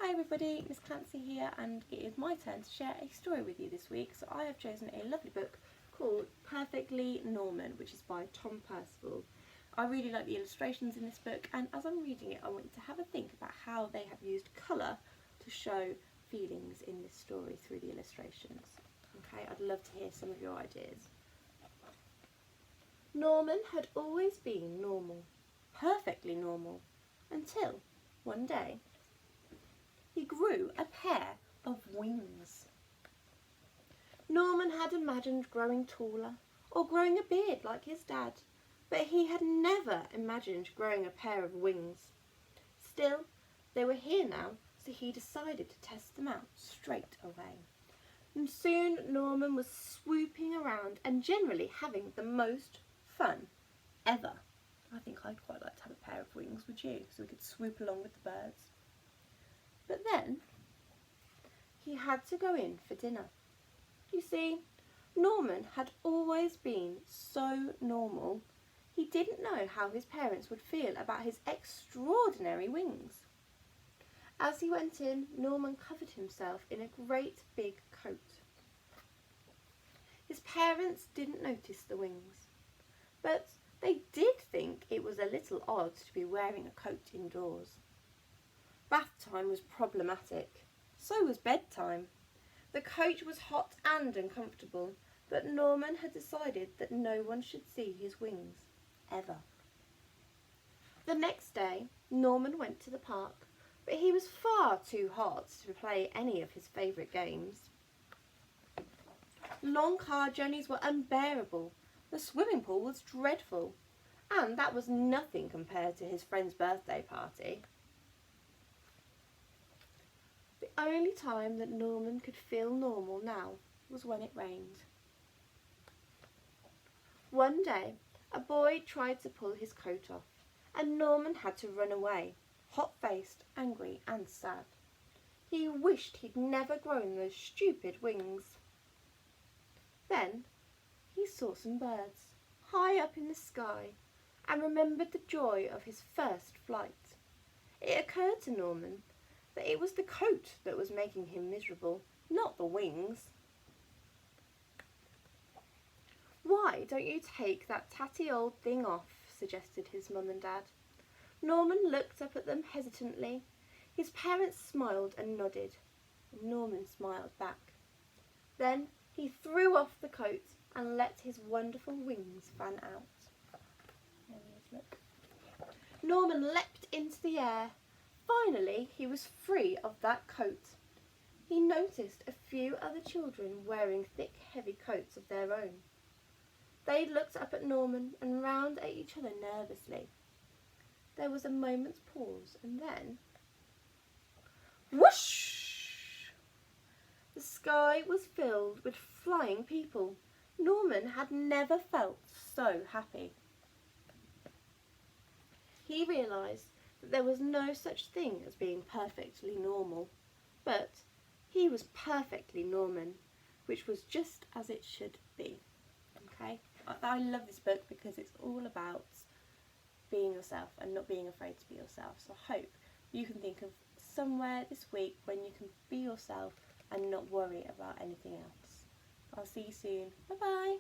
Hi everybody, Miss Clancy here, and it is my turn to share a story with you this week. So I have chosen a lovely book called Perfectly Norman, which is by Tom Percival. I really like the illustrations in this book, and as I'm reading it I want you to have a think about how they have used colour to show feelings in this story through the illustrations. Okay, I'd love to hear some of your ideas. Norman had always been normal, perfectly normal, until one day he grew a pair of wings. Norman had imagined growing taller or growing a beard like his dad, but he had never imagined growing a pair of wings. Still, they were here now, so he decided to test them out straight away. And soon Norman was swooping around and generally having the most fun ever. I think I'd quite like to have a pair of wings, would you? So we could swoop along with the birds. But then he had to go in for dinner. You see, Norman had always been so normal, he didn't know how his parents would feel about his extraordinary wings. As he went in, Norman covered himself in a great big coat. His parents didn't notice the wings, but they did think it was a little odd to be wearing a coat indoors. Bath time was problematic, so was bedtime. The coat was hot and uncomfortable, but Norman had decided that no one should see his wings, ever. The next day, Norman went to the park, but he was far too hot to play any of his favourite games. Long car journeys were unbearable, the swimming pool was dreadful, and that was nothing compared to his friend's birthday party. The only time that Norman could feel normal now was when it rained. One day, a boy tried to pull his coat off, and Norman had to run away, hot-faced, angry and sad. He wished he'd never grown those stupid wings. Then he saw some birds, high up in the sky, and remembered the joy of his first flight. It occurred to Norman that it was the coat that was making him miserable, not the wings. "Why don't you take that tatty old thing off?" suggested his mum and dad. Norman looked up at them hesitantly. His parents smiled and nodded, and Norman smiled back. Then he threw off the coat and let his wonderful wings fan out. There he is, look. Norman leapt into the air. Finally, he was free of that coat. He noticed a few other children wearing thick, heavy coats of their own. They looked up at Norman and round at each other nervously. There was a moment's pause, and then, whoosh! The sky was filled with flying people. Norman had never felt so happy. He realised that there was no such thing as being perfectly normal, but he was perfectly Norman, which was just as it should be. Okay, I love this book because it's all about being yourself and not being afraid to be yourself. So I hope you can think of somewhere this week when you can be yourself and not worry about anything else. I'll see you soon. Bye bye.